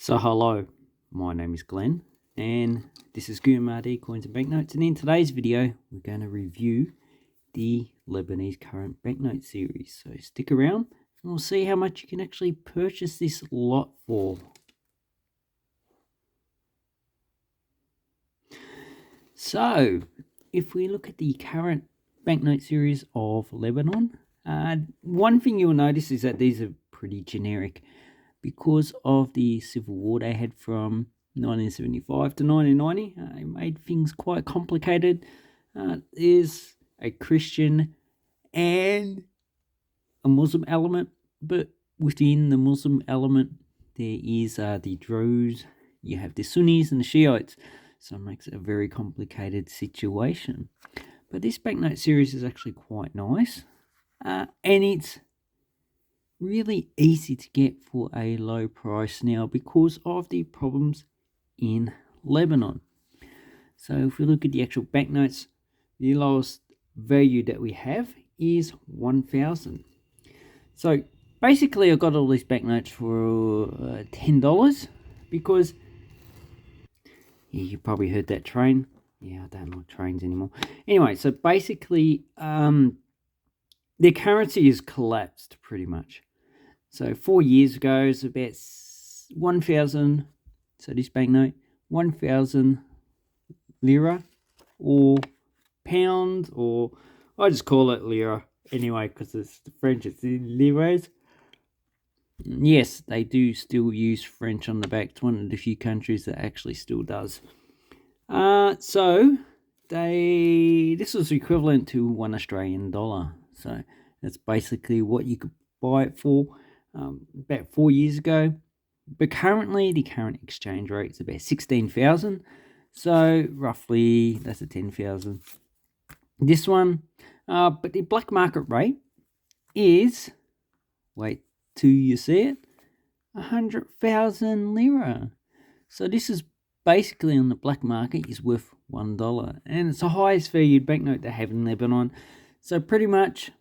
So hello, my name is Glenn and this is GUMRD Coins and Banknotes, and in today's video we're going to review the Lebanese current banknote series. So stick around and we'll see how much you can actually purchase this lot for. So if we look at the current banknote series of Lebanon, one thing you'll notice is that these are pretty generic. Because of the civil war they had from 1975 to 1990, it made things quite complicated. There's a Christian and a Muslim element, but within the Muslim element there is the Druze, you have the Sunnis and the Shiites, so it makes it a very complicated situation. But this banknote series is actually quite nice, and it's really easy to get for a low price now because of the problems in Lebanon. So if we look at the actual banknotes, the lowest value that we have is 1,000. So basically I got all these banknotes for $10 because you probably heard that train. Yeah, I don't like trains anymore. Anyway, so basically their currency is collapsed pretty much. So 4 years ago, it's about 1,000, so this banknote, 1,000 Lira or pound, or I just call it Lira anyway because it's the French, it's the Liras. Yes, they do still use French on the back. It's one of the few countries that actually still does. So this was equivalent to $1 Australian dollar. So that's basically what you could buy it for. About 4 years ago, but currently the current exchange rate is about 16,000, so roughly that's a 10,000 this one, but the black market rate is, wait till you see it, 100,000 Lira. So this is basically on the black market is worth $1, and it's the highest valued banknote they have in Lebanon. So pretty much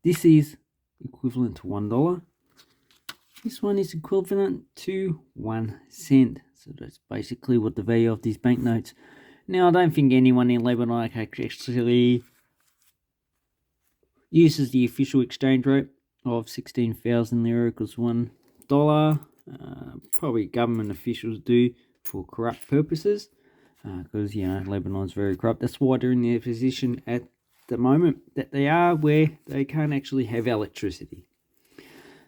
this is equivalent to $1. This one is equivalent to 1 cent. So that's basically what the value of these banknotes. Now, I don't think anyone in Lebanon actually uses the official exchange rate of 16,000 Lira equals $1. Probably government officials do for corrupt purposes, because Lebanon's very corrupt. That's why they're in their position at the moment that they are, where they can't actually have electricity.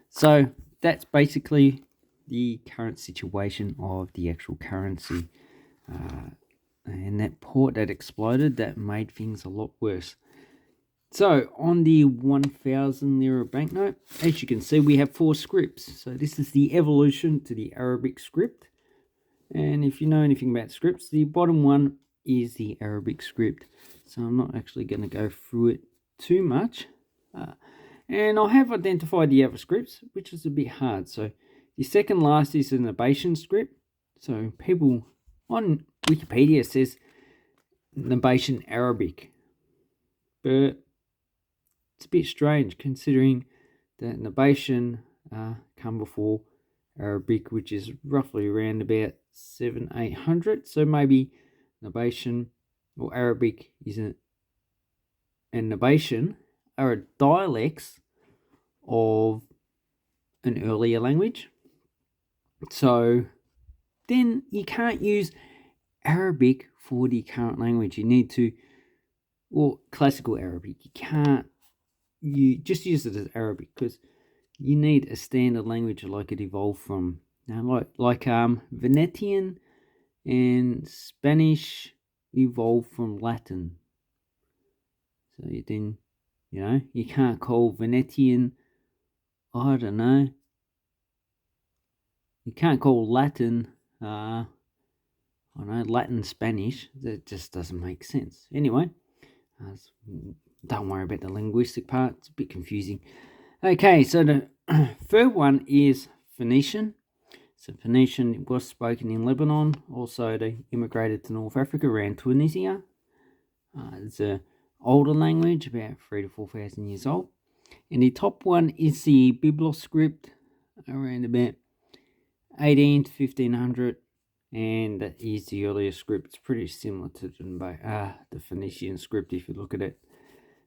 So that's basically the current situation of the actual currency, and that port that exploded, that made things a lot worse. So on the 1,000 Lira banknote, as you can see, we have 4 scripts. So this is the evolution to the Arabic script, and if you know anything about scripts, the bottom one is the Arabic script. So I'm not actually going to go through it too much. And I have identified the other scripts, which is a bit hard. So the second last is an Nabation script. So people on Wikipedia says Nabation Arabic. But it's a bit strange considering that Nabation come before Arabic, which is roughly around about 700-800. So maybe Nabation or Arabic isn't, and Nabation are dialects of an earlier language. So then you can't use Arabic for the current language. You need to, or classical Arabic. You just use it as Arabic because you need a standard language like it evolved from. Now, like Venetian and Spanish evolved from Latin. So then, you can't call Venetian, I don't know. You can't call Latin, Latin Spanish. That just doesn't make sense. Anyway, don't worry about the linguistic part. It's a bit confusing. Okay, so the third one is Phoenician. So Phoenician was spoken in Lebanon. Also, they immigrated to North Africa around Tunisia. It's an older language, about 3,000 to 4,000 years old. And the top one is the Biblos script, around about 18 to 1500, and that is the earlier script. It's pretty similar to the Phoenician script if you look at it.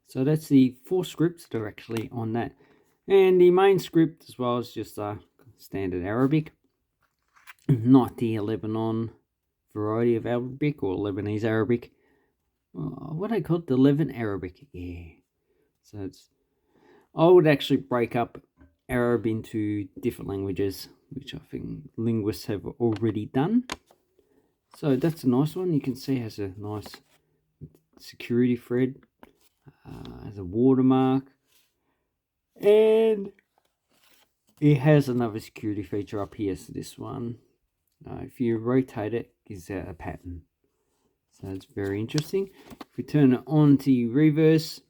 So that's the 4 scripts that are actually on that. And the main script as well is just standard Arabic, not the Lebanon variety of Arabic or Lebanese Arabic. What I call it, the Levant Arabic. Yeah. So I would actually break up Arab into different languages, which I think linguists have already done. So that's a nice one. You can see it has a nice security thread, has a watermark, and it has another security feature up here. So this one, if you rotate it, gives out a pattern. So it's very interesting. If we turn it on to reverse,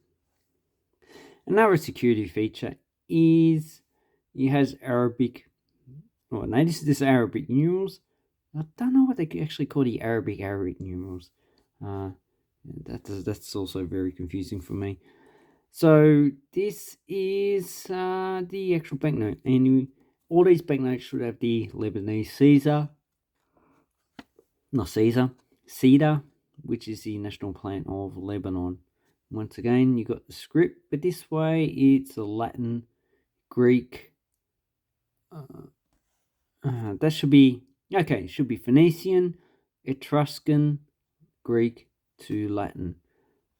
another security feature is it has Arabic. Oh, no, this Arabic numerals. I don't know what they actually call the Arabic numerals. That's also very confusing for me. So this is the actual banknote, and all these banknotes should have the Lebanese cedar, which is the national plant of Lebanon. Once again, you got the script, but this way it's a Latin, Greek. That should be okay. It should be Phoenician, Etruscan, Greek to Latin.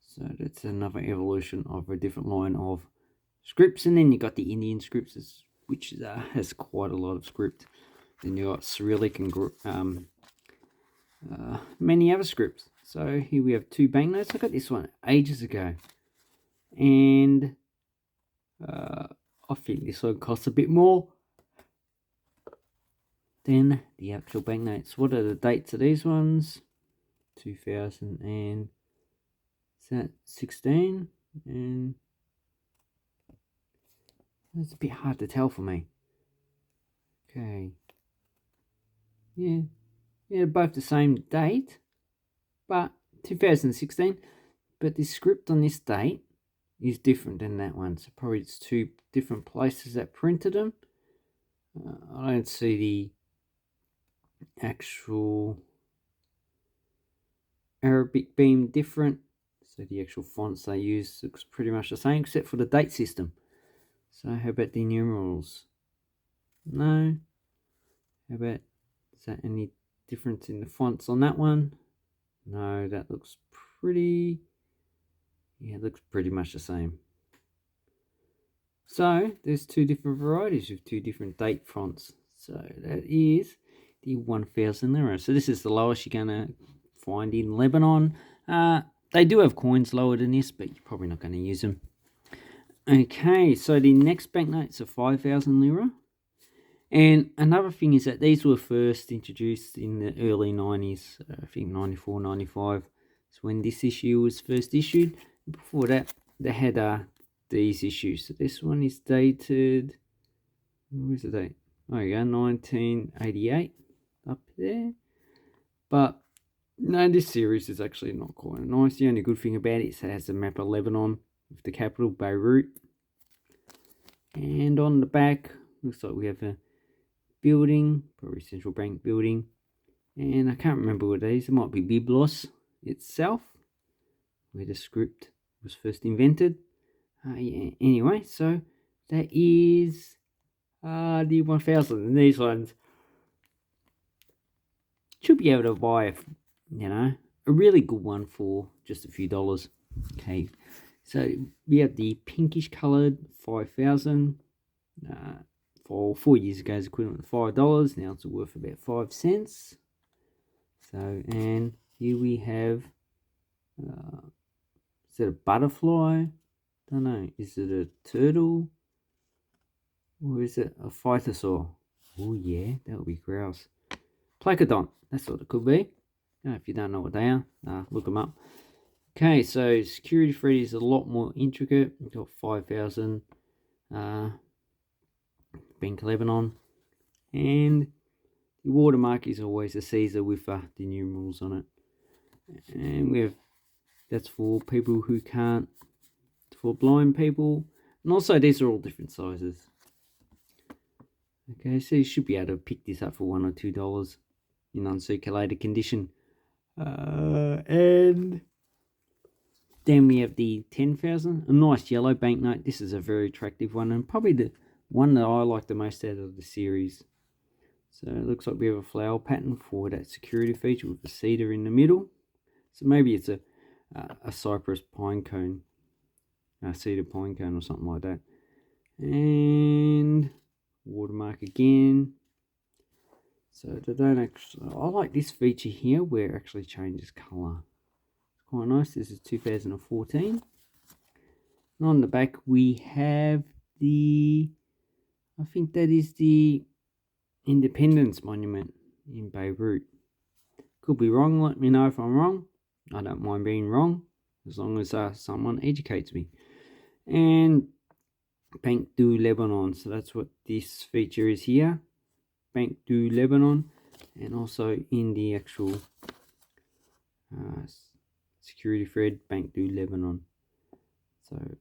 So that's another evolution of a different line of scripts. And then you got the Indian scripts, which has quite a lot of script. Then you got Cyrillic and many other scripts. So here we have 2 banknotes. I got this one ages ago, and I think this one costs a bit more than the actual banknotes. What are the dates of these ones? 2016, and it's a bit hard to tell for me. Okay, yeah, both the same date, but 2016. But the script on this date is different than that one. So probably it's 2 different places that printed them. I don't see the actual Arabic being different. So the actual fonts they use looks pretty much the same except for the date system. So how about the numerals? No. How about, is there any difference in the fonts on that one? No, that looks pretty, it looks pretty much the same. So there's 2 different varieties with 2 different date fonts. So that is the 1000 Lira. So this is the lowest you're going to find in Lebanon. They do have coins lower than this, but you're probably not going to use them. Okay, so the next banknotes are 5000 Lira. And another thing is that these were first introduced in the early 90s, I think 94, 95. It's when this issue was first issued. Before that, they had these issues. So this one is dated, where's the date? Oh, yeah, 1988 up there. But no, this series is actually not quite nice. The only good thing about it is it has the map of Lebanon with the capital Beirut. And on the back, looks like we have a building, probably central bank building, and I can't remember what it is. It might be Byblos itself, where the script was first invented. Yeah, anyway, so that is the 1000, and these ones should be able to buy, a really good one for just a few dollars. Okay, so we have the pinkish coloured 5000. For 4 years ago, it's equivalent to $5. Now it's worth about 5 cents. So, and here we have, is it a butterfly? Don't know. Is it a turtle? Or is it a phytosaur? Oh yeah, that would be grouse. Placodont, that's what it could be. If you don't know what they are, look them up. Okay, so security thread is a lot more intricate. We've got 5000. Bank Lebanon, and the watermark is always a Caesar with the numerals on it. And we have, that's for people who can't, for blind people, and also these are all different sizes. Okay, so you should be able to pick this up for $1 or $2 in uncirculated condition. And then we have the 10,000, a nice yellow banknote. This is a very attractive one, and probably the one that I like the most out of the series. So it looks like we have a flower pattern for that security feature with the cedar in the middle. So maybe it's a cypress pine cone, a cedar pine cone or something like that. And watermark again. So they don't actually, I like this feature here where it actually changes colour. It's quite nice. This is 2014. And on the back we have the, I think that is the Independence Monument in Beirut. Could be wrong, let me know if I'm wrong. I don't mind being wrong, as long as someone educates me. And Bank du Lebanon, so that's what this feature is here. Bank du Lebanon, and also in the actual security thread, Bank du Lebanon. So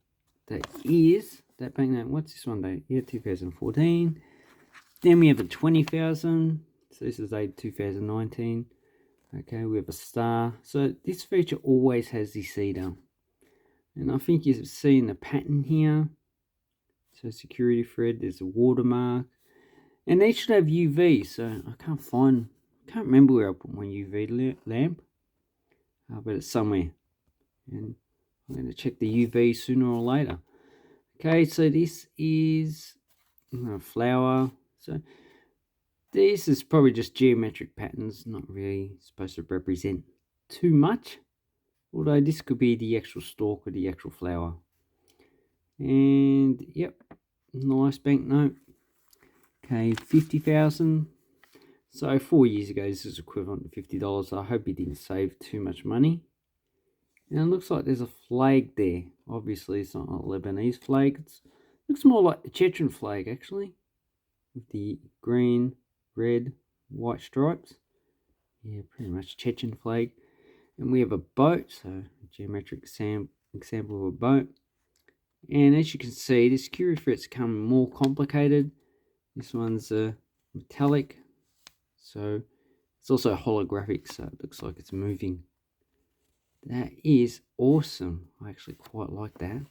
that is that banknote. What's this one date? Yeah, 2014. Then we have a 20,000. So this is dated 2019. Okay, we have a star. So this feature always has the cedar. And I think you see in the pattern here. So security thread, there's a watermark. And they should have UV. So I can't remember where I put my UV lamp. But it's somewhere. And I'm going to check the UV sooner or later. Okay, so this is a flower. So this is probably just geometric patterns, not really supposed to represent too much. Although this could be the actual stalk or the actual flower. And yep, nice banknote. Okay, 50,000. So 4 years ago, this is equivalent to $50. I hope he didn't save too much money. And it looks like there's a flag there. Obviously, it's not a Lebanese flag. It looks more like the Chechen flag, actually. With the green, red, white stripes. Yeah, pretty much Chechen flag. And we have a boat, so a geometric example of a boat. And as you can see, the security threads become more complicated. This one's metallic, so it's also holographic, so it looks like it's moving. That is awesome. I actually quite like that.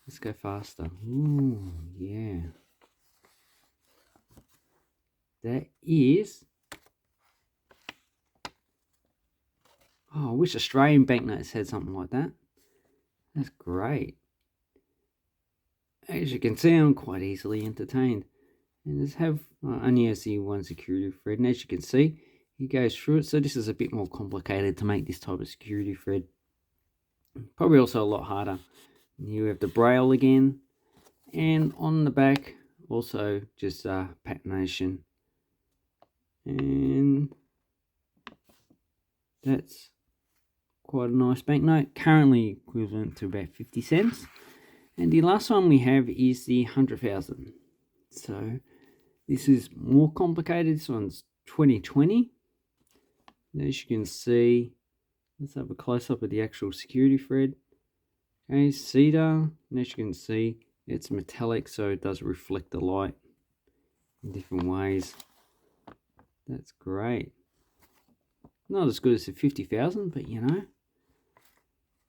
Let's go faster. Ooh, yeah. That is... Oh, I wish Australian banknotes had something like that. That's great. As you can see, I'm quite easily entertained. And this have only has the one security thread. And as you can see, he goes through it. So this is a bit more complicated to make this type of security thread. Probably also a lot harder. And here we have the braille again. And on the back, also just patination. And that's quite a nice banknote. Currently equivalent to about 50 cents. And the last one we have is the 100,000. So this is more complicated. This one's 2020. As you can see, let's have a close-up of the actual security thread. Okay, cedar. And as you can see, it's metallic, so it does reflect the light in different ways. That's great. Not as good as the 50,000, but you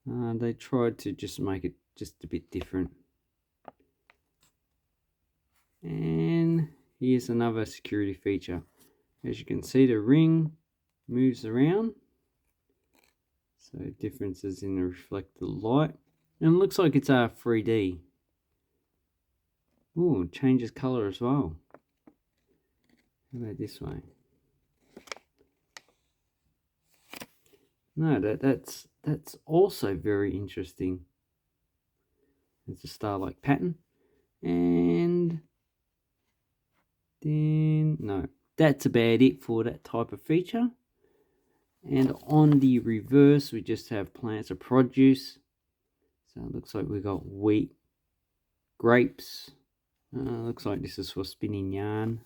know, they tried to just make it just a bit different. And here's another security feature. As you can see, the ring moves around, so differences in the reflected light, and it looks like it's 3D. Ooh, it changes color as well. How about this way? No, that's also very interesting. It's a star-like pattern. And then, no, that's about it for that type of feature. And on the reverse, we just have plants of produce. So it looks like we got wheat, grapes. Looks like this is for spinning yarn.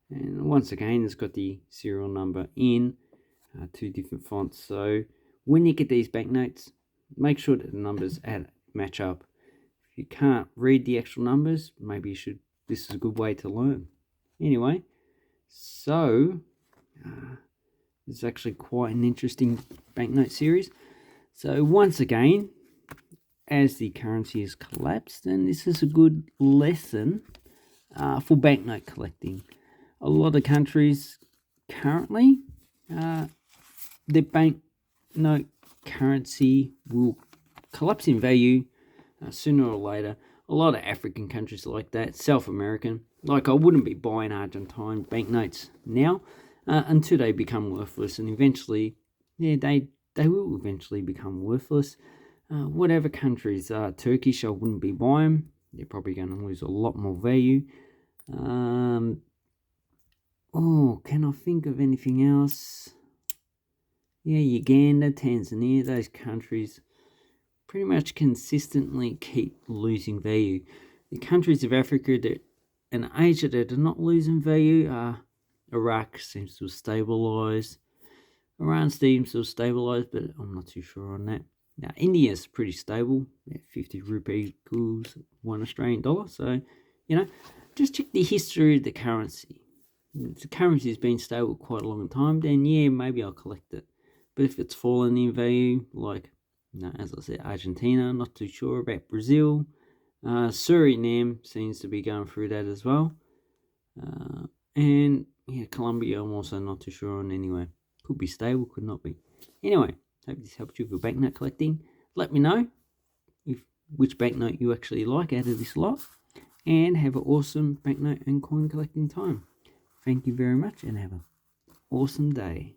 And once again, it's got the serial number in 2 different fonts. So when you get these banknotes, make sure that the numbers match up. If you can't read the actual numbers, maybe you should. This is a good way to learn. Anyway, so it's actually quite an interesting banknote series. So once again, as the currency has collapsed, and this is a good lesson for banknote collecting. A lot of countries currently, their banknote currency will collapse in value sooner or later. A lot of African countries like that, South American. Like, I wouldn't be buying Argentine banknotes now until they become worthless, and eventually, yeah, they will eventually become worthless. Whatever countries are Turkish, I wouldn't be buying them. They're probably going to lose a lot more value. Can I think of anything else? Yeah, Uganda, Tanzania, those countries pretty much consistently keep losing value. The countries of Africa and Asia that are not losing value are Iraq seems to have stabilised. Iran seems to have stabilised, but I'm not too sure on that. Now, India's pretty stable. 50 rupees equals $1 Australian. So, just check the history of the currency. If the currency has been stable quite a long time, then yeah, maybe I'll collect it. But if it's fallen in value, like, as I said, Argentina, not too sure about Brazil. Suriname seems to be going through that as well. And yeah, Colombia, I'm also not too sure on anyway. Could be stable, could not be. Anyway, hope this helped you with your banknote collecting. Let me know which banknote you actually like out of this lot. And have an awesome banknote and coin collecting time. Thank you very much and have an awesome day.